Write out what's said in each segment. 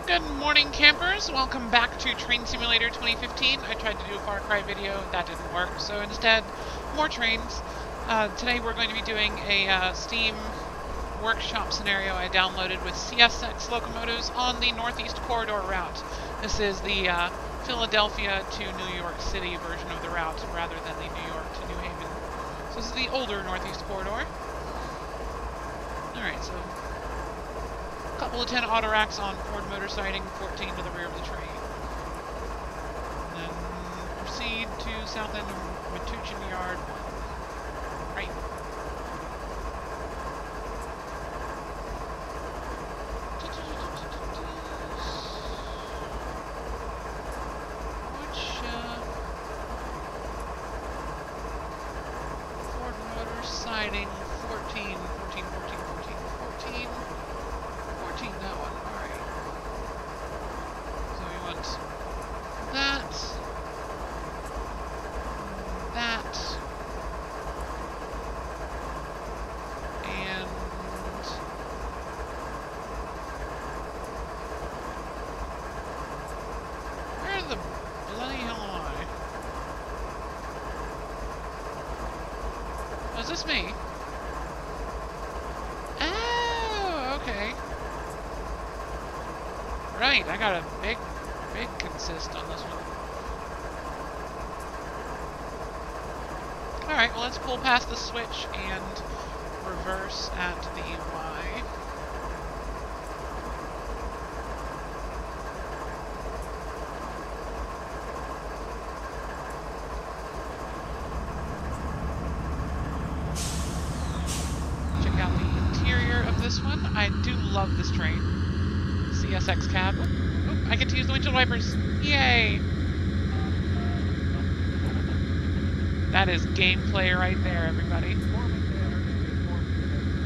Good morning, campers. Welcome back to Train Simulator 2015. I tried to do a Far Cry video. That didn't work, so instead, more trains. Today we're going to be doing a Steam workshop scenario I downloaded with CSX locomotives on the Northeast Corridor route. This is the Philadelphia to New York City version of the route, rather than the New York to New Haven. So this is the older Northeast Corridor. Alright, so couple of 10 autoracks on Ford motor siding, 14 to the rear of the train. And then proceed to south end of Metuchen Yard 1. Right. Ford motor siding, 14, 14, 14, 14, 14. 14, that one, alright. So we want that, and where the bloody hell am I? Oh, is this me? Oh, okay. Right, I got a big consist on this one. Alright, well let's pull past the switch and reverse at the Y. Check out the interior of this one. I do love this train. CSX cab. Oh, I get to use the windshield wipers. Yay! That is gameplay right there, everybody.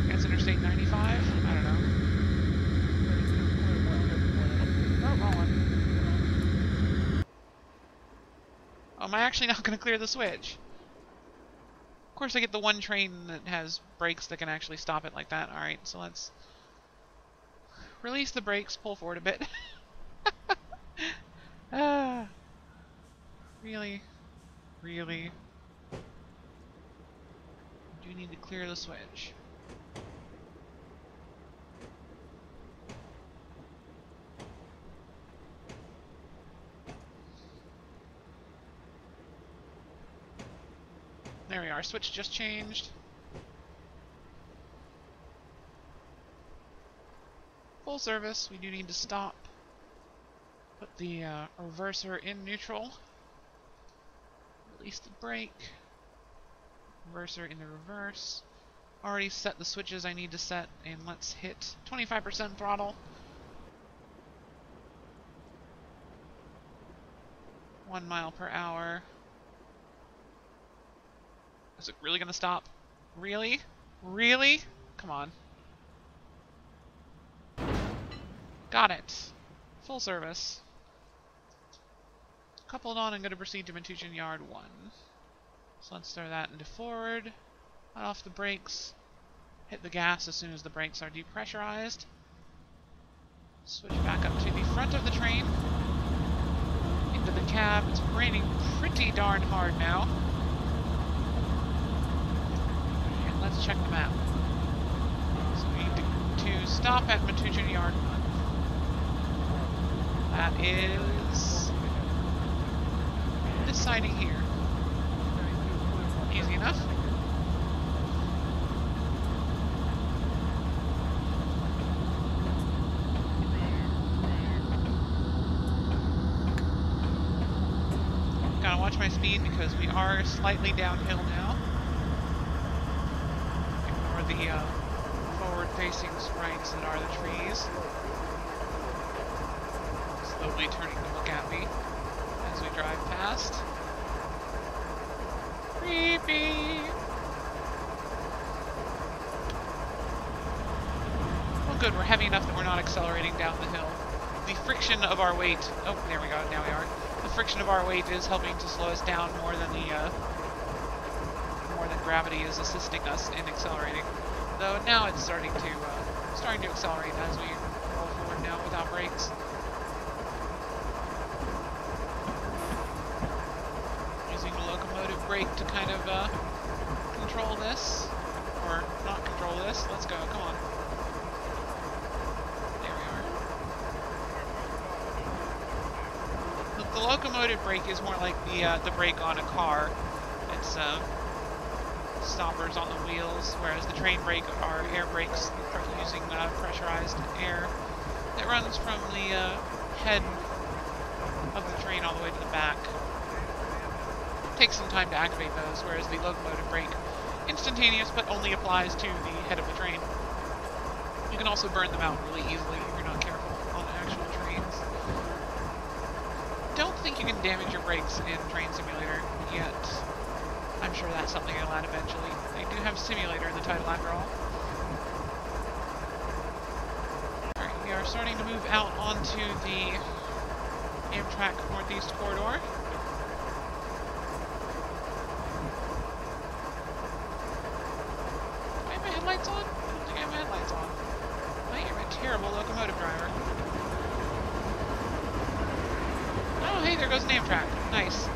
That's Interstate 95? I don't know. Oh, wrong one. Oh, am I actually not going to clear the switch? Of course I get the one train that has brakes that can actually stop it like that. Alright, so let's release the brakes, pull forward a bit. Really? Do need to clear the switch. There we are, switch just changed. Full service, we do need to stop. Put the reverser in neutral. Release the brake. Reverser in the reverse. Already set the switches I need to set, and let's hit 25% throttle. 1 mile per hour. Is it really gonna stop? Really? Really? Come on. Got it. Full service. Coupled on, I'm going to proceed to Metuchen Yard 1. So let's throw that into forward. Let off the brakes. Hit the gas as soon as the brakes are depressurized. Switch back up to the front of the train. Into the cab. It's raining pretty darn hard now. And let's check the map. So we need to stop at Metuchen Yard 1. That is this siding here. Easy enough. Gotta watch my speed because we are slightly downhill now. Ignore the forward-facing sprites that are the trees. Slowly turning to look at me as we drive past. Creepy! Well good, we're heavy enough that we're not accelerating down the hill. The friction of our weight... Oh, there we go, now we are. The friction of our weight is helping to slow us down more than gravity is assisting us in accelerating. Though now it's starting to accelerate as we roll forward now without brakes. brake to kind of control this. Or not control this. Let's go. Come on. There we are. The locomotive brake is more like the brake on a car. It's stoppers on the wheels, whereas the train brake are air brakes using pressurized air that runs from the head of the train all the way to the back. Takes some time to activate those, whereas the locomotive brake, instantaneous, but only applies to the head of the train. You can also burn them out really easily if you're not careful on actual trains. Don't think you can damage your brakes in Train Simulator yet. I'm sure that's something they'll add eventually. They do have simulator in the title after all. Alright, we are starting to move out onto the Amtrak Northeast Corridor. Do I have my headlights on? I don't think I have my headlights on. I am a terrible locomotive driver. Oh, hey, there goes an Amtrak. Nice.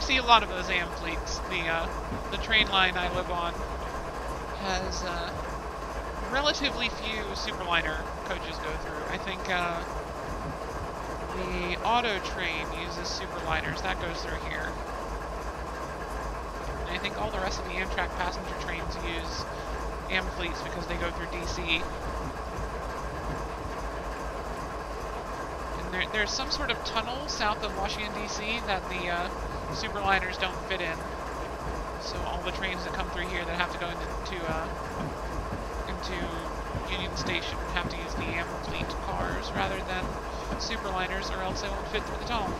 See a lot of those AM fleets. The train line I live on has relatively few superliner coaches go through. I think the auto train uses superliners. That goes through here. And I think all the rest of the Amtrak passenger trains use AM fleets because they go through DC. And there's some sort of tunnel south of Washington, D.C. that the superliners don't fit in, so all the trains that come through here that have to go into Union Station have to use the AM fleet cars rather than superliners, or else they won't fit through the tunnel.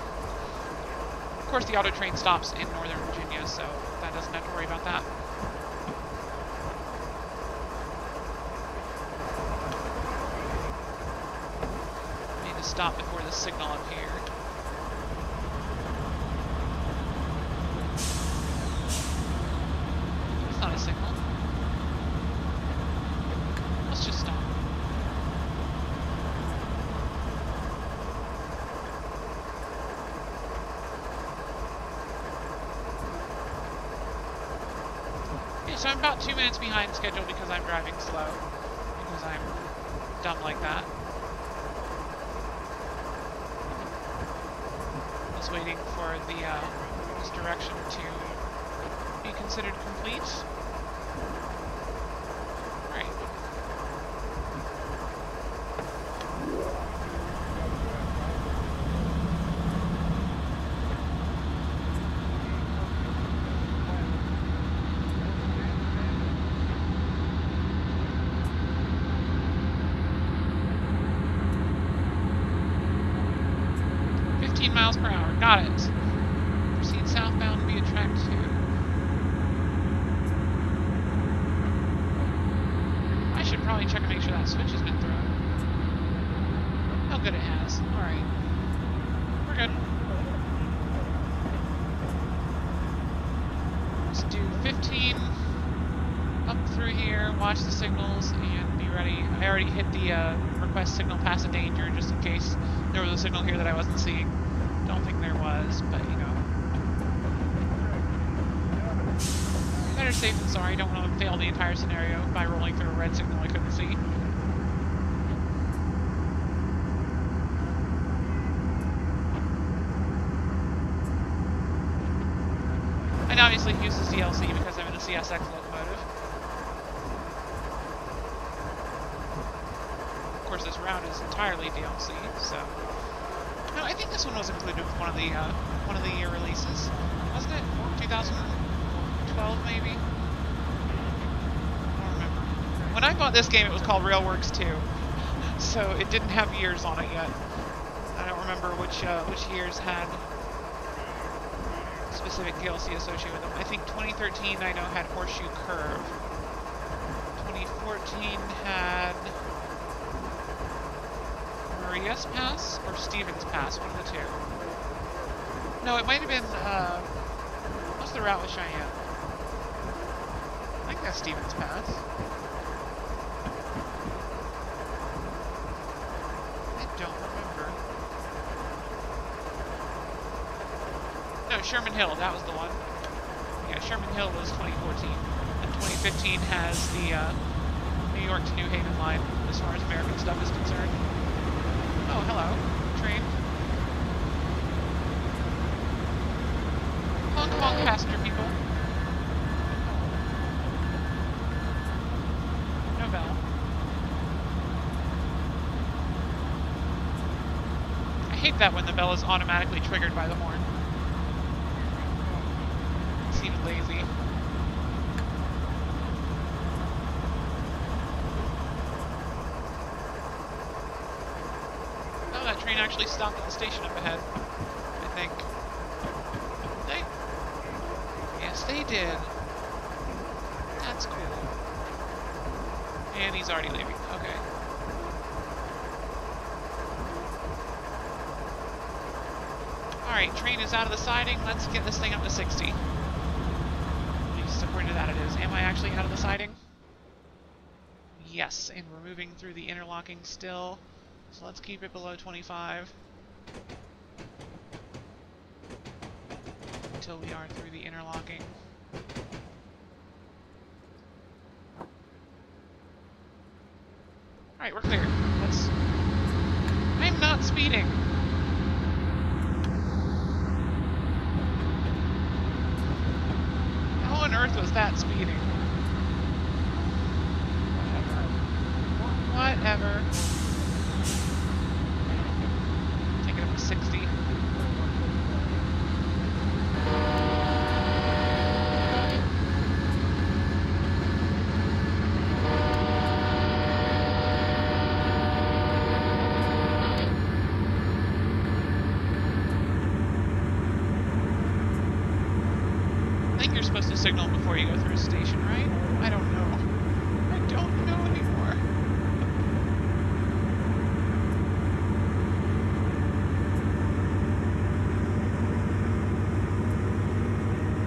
Of course, the auto train stops in Northern Virginia, so that doesn't have to worry about that. I need to stop before the signal up here. Not a signal. Let's just stop. Okay, so I'm about 2 minutes behind schedule because I'm driving slow. Because I'm dumb like that. Just waiting for the this direction to be considered complete. Right. Miles per hour. Got it. Proceed southbound via track 2. I should probably check and make sure that switch has been thrown. Oh, good, it has. Alright. We're good. Let's do 15 up through here, watch the signals, and be ready. I already hit the request signal pass a danger just in case there was a signal here that I wasn't seeing. Don't think there was, but you know. Better safe than sorry. Don't want to fail the entire scenario by rolling through a red signal I couldn't see. And obviously it uses DLC because I'm in a CSX locomotive. Of course, this route is entirely DLC, so. No, I think this one was included with one of the year releases, wasn't it? 2012 maybe. I don't remember. When I bought this game, it was called Railworks 2, so it didn't have years on it yet. I don't remember which years had specific DLC associated with them. I think 2013 I know had Horseshoe Curve. 2014 had Maria's Pass or Stevens Pass, one of the two. No, it might have been, what's the route with Cheyenne? I think that's Stevens Pass. No, Sherman Hill, that was the one. Yeah, Sherman Hill was 2014. And 2015 has the New York to New Haven line, as far as American stuff is concerned. Oh, hello. Train. Honk honk, passenger people. No bell. I hate that when the bell is automatically triggered by the horn. It seems lazy. Oh, that train actually stopped at the station up ahead, I think. Did they? Yes, they did. That's cool. And he's already leaving. Okay. Alright, train is out of the siding. Let's get this thing up to 60. At least according to that it is. Am I actually out of the siding? Yes, and we're moving through the interlocking still. So let's keep it below 25. Until we are through the interlocking. Alright, we're clear. Let's... I'm not speeding! How on earth was that speeding? Whatever. Take it up to 60. Supposed to signal before you go through a station, right? I don't know. I don't know anymore.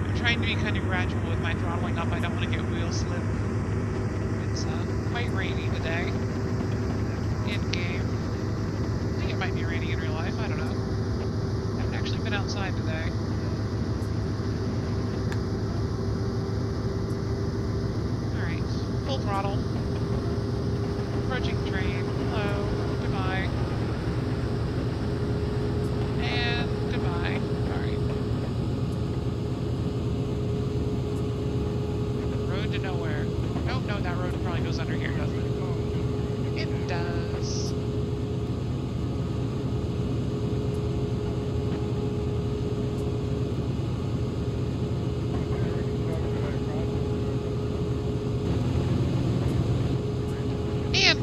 I'm trying to be kind of gradual with my throttling up. I don't want to get wheel slip. It's quite rainy today. In game. I think it might be rainy in real life. I don't know. I haven't actually been outside today. Full throttle. Approaching train. Hello. Goodbye. And goodbye. Alright. Road to nowhere. Oh, no, that road probably goes under here, doesn't it? It does.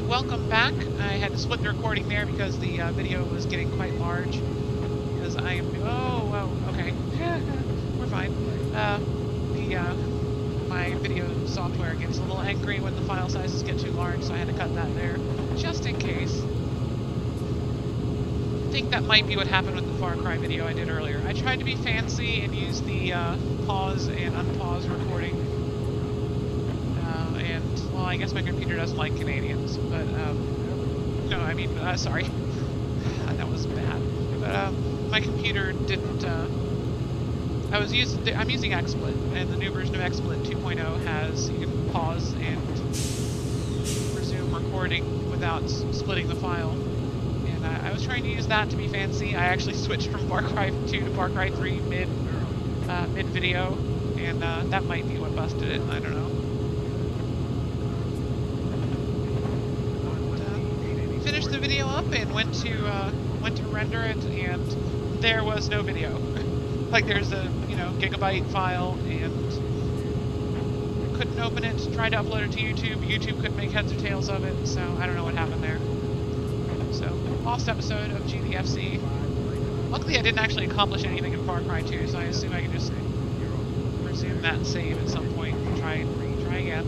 Welcome back. I had to split the recording there because the video was getting quite large. Because I am... Oh, wow, okay. We're fine. My video software gets a little angry when the file sizes get too large, so I had to cut that there. Just in case. I think that might be what happened with the Far Cry video I did earlier. I tried to be fancy and use the pause and unpause recording. Well, I guess my computer doesn't like Canadians, but, no, I mean, sorry. That was bad. But, my computer didn't, I'm using XSplit, and the new version of XSplit 2.0 has, you can pause and resume recording without splitting the file. And I was trying to use that to be fancy. I actually switched from Far Cry 2 to Far Cry 3 mid-video, and that might be what busted it, I don't know. Finished the video up and went to render it, and there was no video. Like, there's a, gigabyte file, and couldn't open it. Tried to upload it to YouTube. YouTube couldn't make heads or tails of it, so I don't know what happened there. So, lost episode of GDFC. Luckily, I didn't actually accomplish anything in Far Cry 2, so I assume I can just resume that save at some point and try again.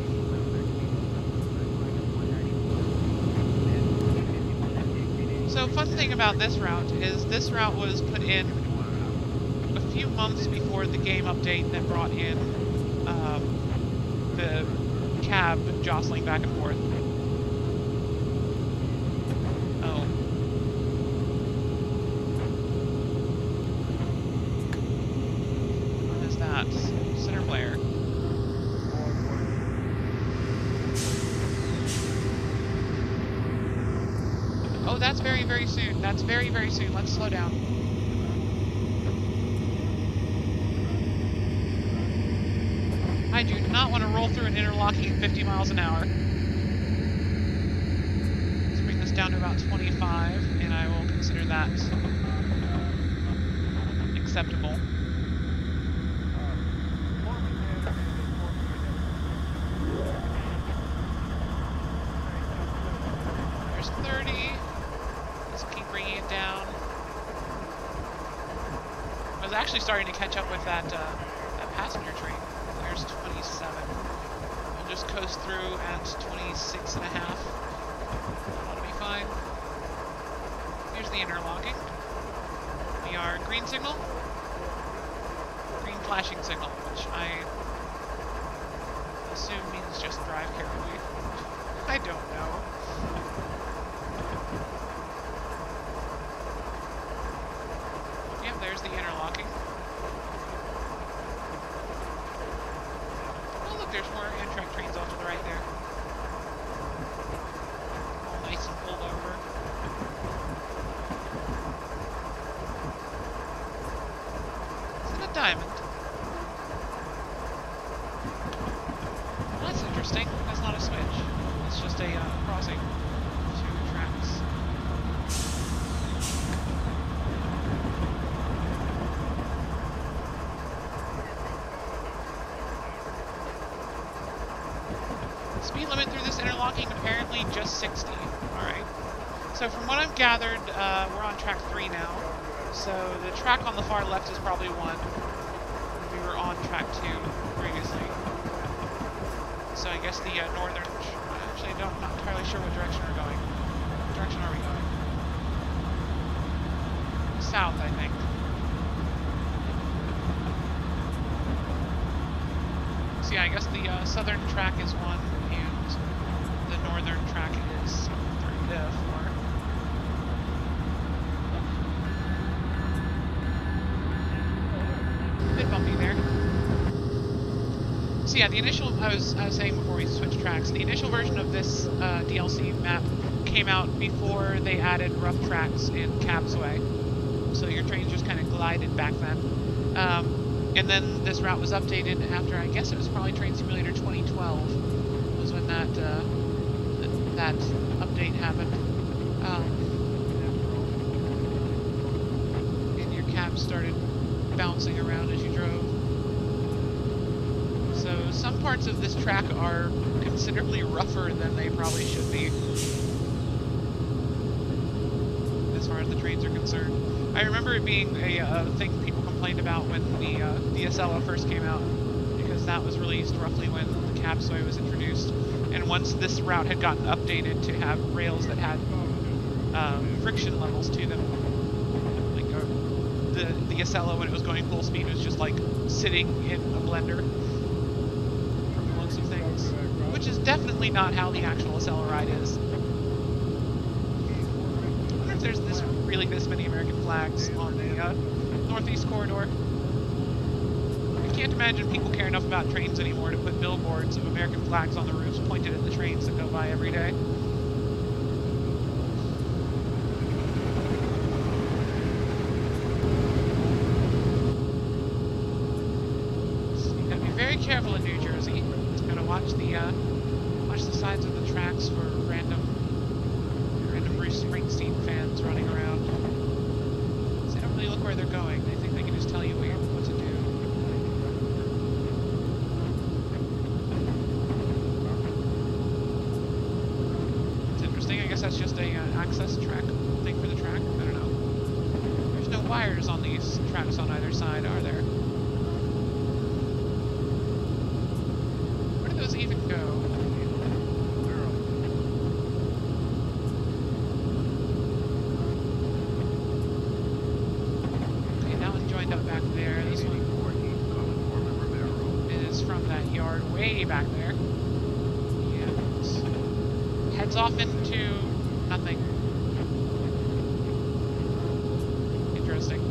So, fun thing about this route is this route was put in a few months before the game update that brought in the cab jostling back and forth. Oh. that's very, very soon. That's very, very soon. Let's slow down. I do not want to roll through an interlocking at 50 miles an hour. Let's bring this down to about 25, and I will consider that acceptable. There's 30. Let's keep bringing it down. I was actually starting to catch up with that passenger train. There's 27. We'll just coast through at 26 and a half. That'll be fine. Here's the interlocking. We are green signal. Green flashing signal, which I assume means just drive carefully. I don't know. Yep, there's the interlocking. Oh look, there's more Amtrak trains off to the right there. All nice and pulled over. Is it a diamond? Well, that's interesting. That's not a switch. It's just a crossing two tracks. Speed limit through this interlocking apparently just 60. Alright. So from what I've gathered, we're on track 3 now. So the track on the far left is probably 1. We were on track 2 previously. So I guess the northern... Actually, I'm not entirely sure what direction we're going. What direction are we going? South, I think. So yeah, I guess the southern track is 1, and the northern track is 4. Bit bumpy there. So yeah, the initial, I was saying before we switched tracks, the initial version of this DLC map came out before they added rough tracks in Cabsway. So your trains just kind of glided back then. And then this route was updated after, I guess it was probably Train Simulator 2012 was when that that update happened. And your cabs started bouncing around as you drove. So some parts of this track are considerably rougher than they probably should be, as far as the trains are concerned. I remember it being a thing people complained about when the Acela first came out, because that was released roughly when the Cabsway was introduced. And once this route had gotten updated to have rails that had friction levels to them, like the Acela when it was going full speed was just like sitting in a blender from the looks of things, which is definitely not how the actual Acela ride is. I wonder if there's really this many American flags on the Northeast Corridor. I can't imagine people care enough about trains anymore to put billboards of American flags on the roofs pointed at the trains that go by every day. So you gotta be very careful in New Jersey. You gotta watch the sides of the tracks for random Bruce Springsteen fans running around. So they don't really look where they're going. They think they can just tell you what to do. It's interesting. I guess that's just a access track thing for the track. I don't know. There's no wires on these tracks on either side, are there? Where do those even go? Way back there. And heads off into nothing. Interesting.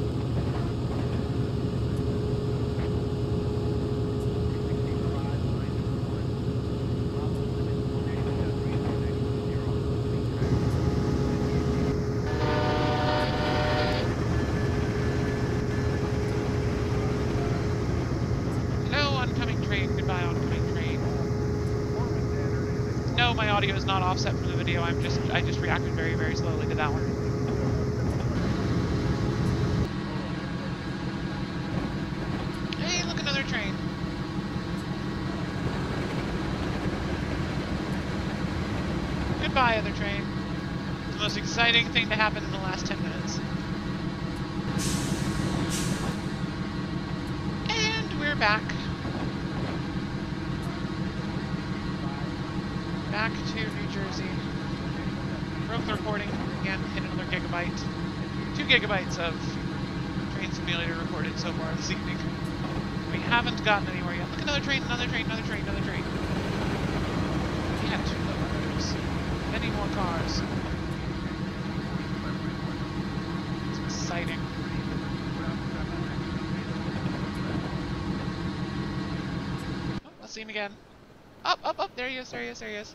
my audio is not offset from the video. I just reacted very, very slowly to that one. Hey, look, another train. Goodbye, other train. The most exciting thing to happen in the last 10 minutes. And we're back. Back to New Jersey. Broke the recording again, hit another gigabyte. 2 gigabytes of Train Simulator recorded so far this evening. We haven't gotten anywhere yet. Look, another train, another train, another train, another train. Yeah, 2 locomotives. Many more cars. It's exciting. Oh, let's see him again. Up, up, up, there he is, there he is, there he is.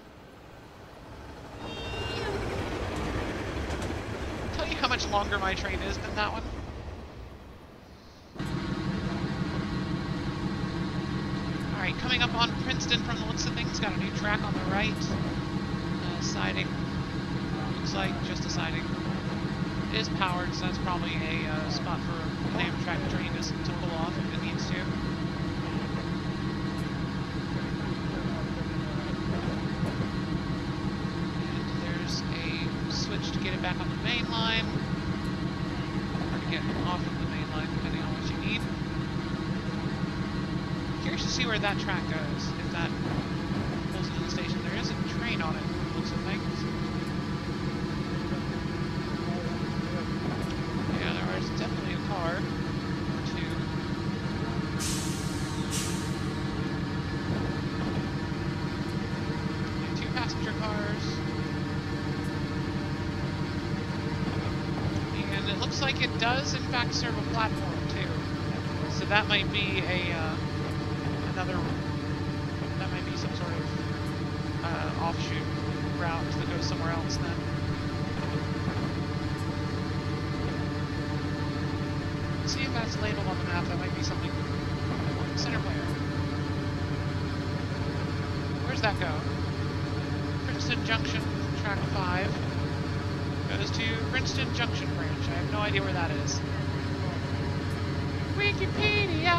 Tell you how much longer my train is than that one. Alright, coming up on Princeton from the looks of things, got a new track on the right. Siding. Looks like just a siding. It is powered, so that's probably a spot for an Amtrak train to pull off if it needs to. To get it back on the main line, or to get off of the main line, depending on what you need. Curious to see where that track goes, if that pulls into the station. There is a train on it, looks like things. Yeah, there is definitely a car or 2. Yeah, 2 passenger cars. Looks like it does, in fact, serve a platform too. So that might be that might be some sort of offshoot route that goes somewhere else then. See if that's labeled on the map. That might be something. Center player. Where's that go? Princeton Junction, track 5. Goes to Princeton Junction branch. I have no idea where that is. Wikipedia!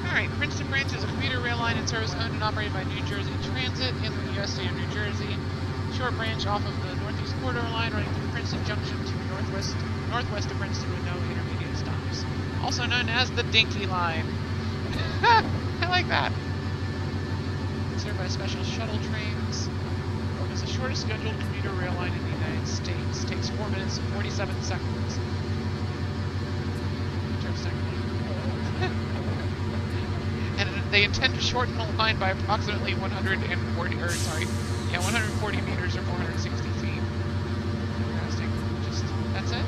Alright, Princeton branch is a commuter rail line and service owned and operated by New Jersey Transit in the US state of New Jersey. Short branch off of the Northeast Corridor line running through Princeton Junction to northwest of Princeton with no intermediate stops. Also known as the Dinky Line. I like that. Served by special shuttle trains. It's the shortest scheduled commuter rail line in the United States. Takes 4 minutes and 47 seconds. Interesting. And they intend to shorten the line by approximately 140 meters or 460 feet. Interesting. That's it?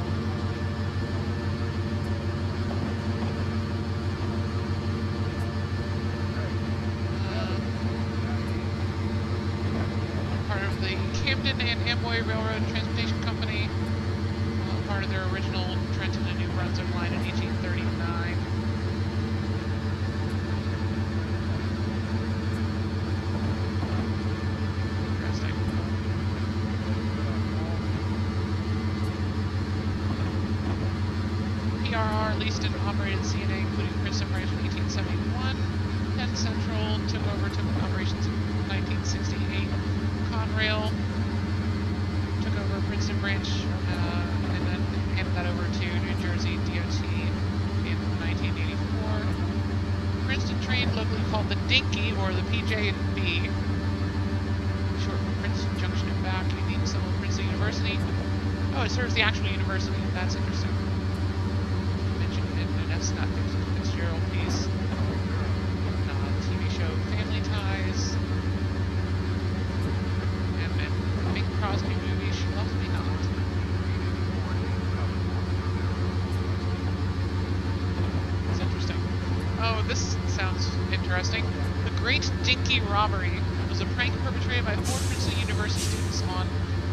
Part of the Camden and Amboy Railroad Transportation Company. Part of their original Trenton and New Brunswick line in 1839. Leased and operated CNA, including Princeton branch in 1871. Penn Central took operations in 1968. Conrail took over Princeton branch and then handed that over to New Jersey DOT in 1984. Princeton train, locally called the Dinky or the PJ&B, short for Princeton Junction and back. Union Civil Princeton University. Oh, it serves the actual university. That's interesting. Not Fitzgerald piece. TV show Family Ties. And then Bing Crosby movie She Loves Me Not. It's interesting. Oh, this sounds interesting. The Great Dinky Robbery was a prank perpetrated by 4 Princeton University students on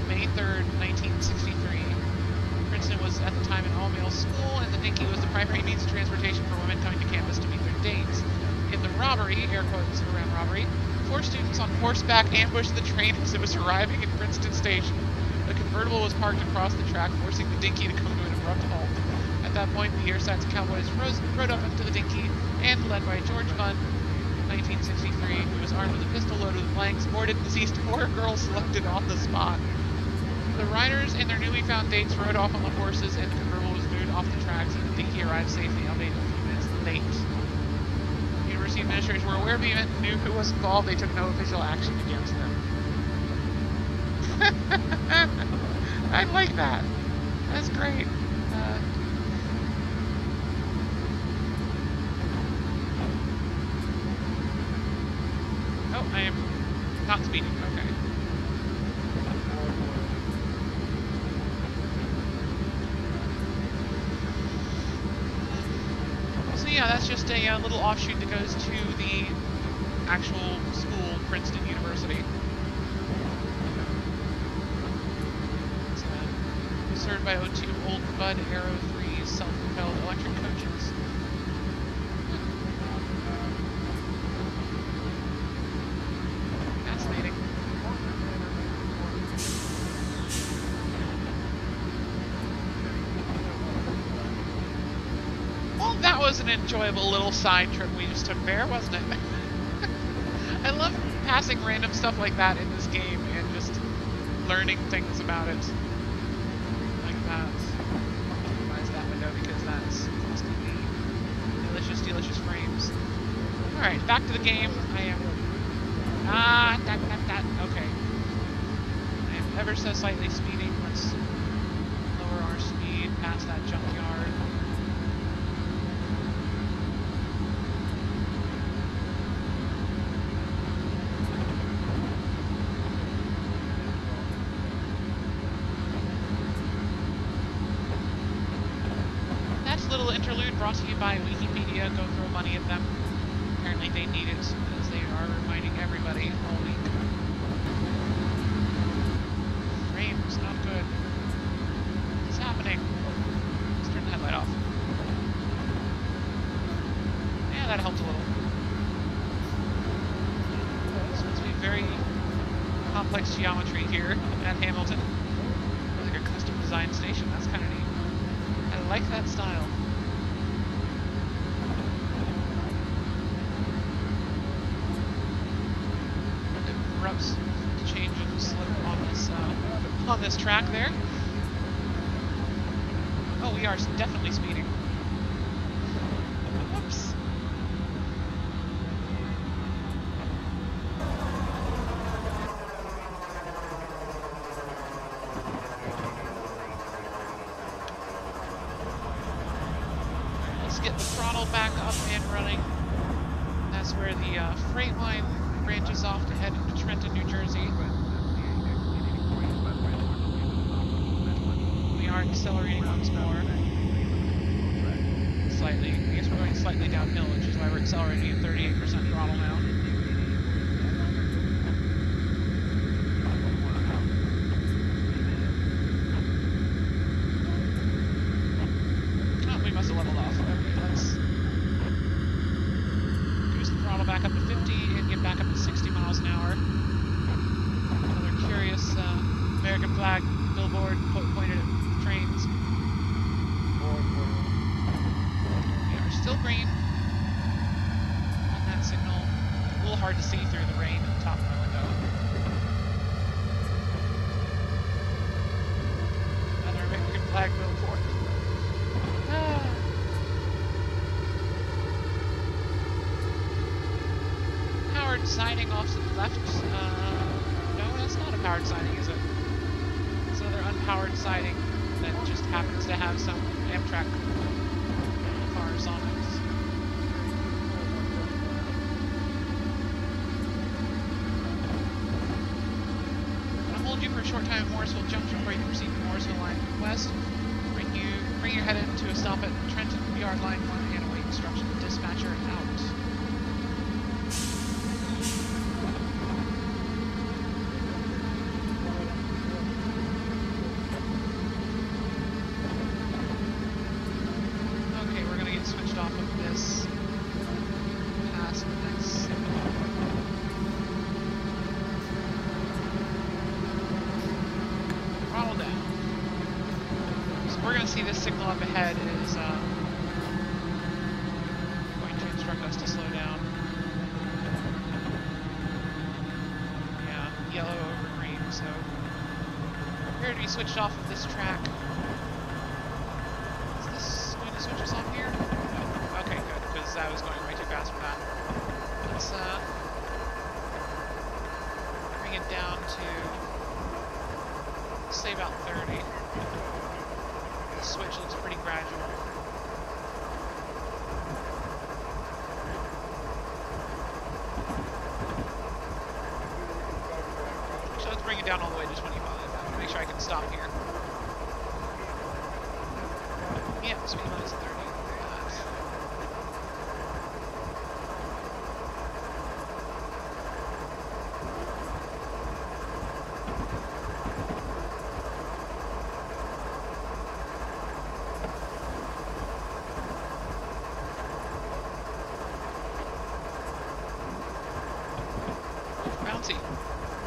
May 3rd, 1963. Princeton was at the time an all-male school, and the dinky was the primary means of transportation for women coming to campus to meet their dates. In the robbery, air quotes around robbery, 4 students on horseback ambushed the train as it was arriving at Princeton Station. The convertible was parked across the track, forcing the dinky to come to an abrupt halt. At that point, the Earside's cowboys rode up into the dinky and, led by George Bunn, 1963, who was armed with a pistol loaded with blanks, boarded and seized 4 girls selected on the spot. The riders and their newly found dates rode off on the horses, and the convertible was moved off the tracks, and the dinky arrived safely, albeit a few minutes late. University administrators were aware of the event and knew who was involved. They took no official action against them. I like that. That's great. Oh, I am not speeding. Okay. So yeah, that's just a little offshoot that goes to the actual school, Princeton University. It's served by 02 Old Bud Aero 3 self-propelled electric coaches. Fascinating. Well, that was an enjoyable little side trip we just took there, wasn't it? I love passing random stuff like that in this game and just learning things about it. Like that. Minimize that window because that's costing me delicious, delicious frames. Alright, back to the game. I am... Okay. I am ever so slightly speeding. Let's lower our speed past that junkyard. Little interlude brought to you by Wikipedia. Go throw money at them. Apparently they need it, as they are reminding everybody all week. Frames, not good. What's happening? Let's turn the headlight off. Yeah, that helped a little. This must be very complex geometry here at Hamilton. Like a custom designed station. That's kind of neat. I like that style. Abrupt change of slip on this track there. Oh, we are definitely speeding. Whoops. Get the throttle back up and running. That's where the freight line branches off to head into Trenton, New Jersey. We are accelerating once more. Slightly. I guess we're going slightly downhill, which is why we're accelerating at 38% throttle now. Back up to 50 and get back up to 60 miles an hour. Another curious American flag billboard pointed at trains. We are still green on that signal. A little hard to see through the rain at the top of my window. Another American flag billboard. Siding off to the left. No, that's not a powered siding, is it? It's another unpowered siding that just happens to have some Amtrak cars on it. I'm gonna hold you for a short time at Morrisville Junction where you can proceed to Morrisville Line West. Bring your head into a stop at Trenton Yard Line 1 and await instruction. Dispatcher out. this signal up ahead is going to instruct us to slow down. Yeah, yellow over green, so prepare to be switched off of this track. Is this going to switch us off here? No. Okay, good, because I was going way too fast for that. Let's bring it down to, say, about 30. The switch looks pretty gradual. So let's bring it down all the way to 25. I want to make sure I can stop here. Yeah, speed limit's 30. Bouncy.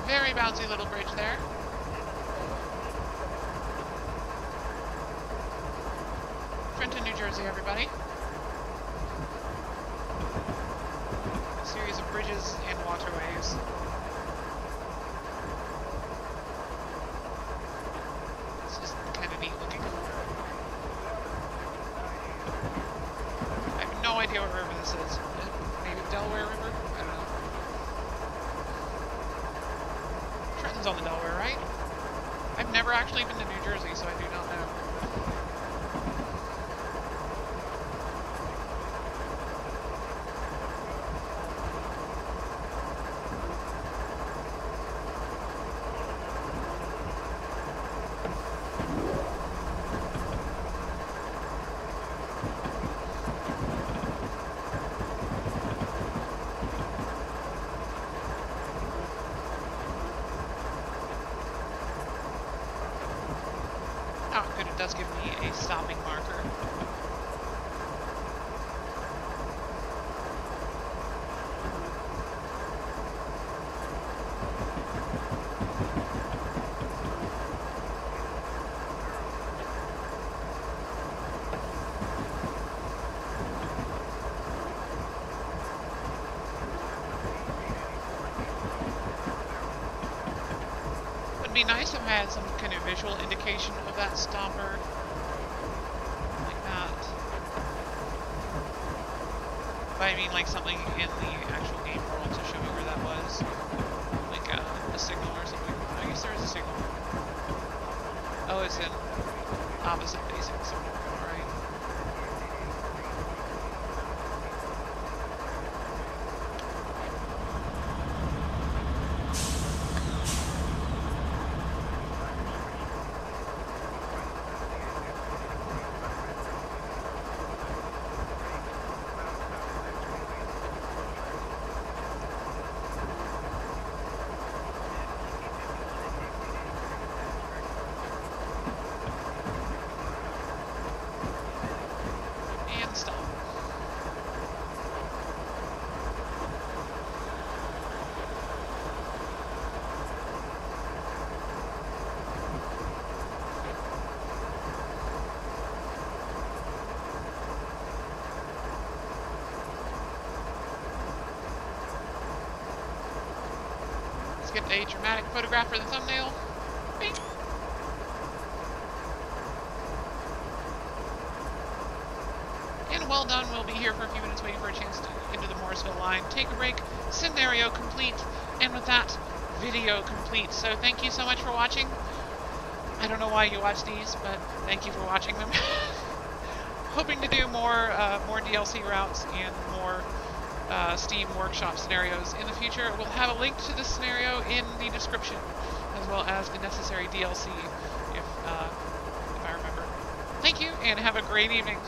Very bouncy little bridge there. Trenton, New Jersey, everybody. A series of bridges and waterways. This is kind of neat looking. I have no idea what river this is. Maybe the Delaware River? I don't know. Trenton's on the Delaware, right? I've never actually been to New Jersey, so I do not know. Oh, good, it does give me a stopping marker. Would be nice if I had some kind of visual indication of that stopper, like that. But I mean like something in the actual game world to show me where that was, like a signal or something. I guess there is a signal. Oh, it's in opposite facing signal. Alright. Stop. Let's get a dramatic photograph for the thumbnail. Bing. Well done. We'll be here for a few minutes waiting for a chance to into the Morrisville line. Take a break. Scenario complete. And with that, video complete. So thank you so much for watching. I don't know why you watch these, but thank you for watching them. Hoping to do more DLC routes and more Steam workshop scenarios in the future. We'll have a link to this scenario in the description, as well as the necessary DLC, if I remember. Thank you, and have a great evening.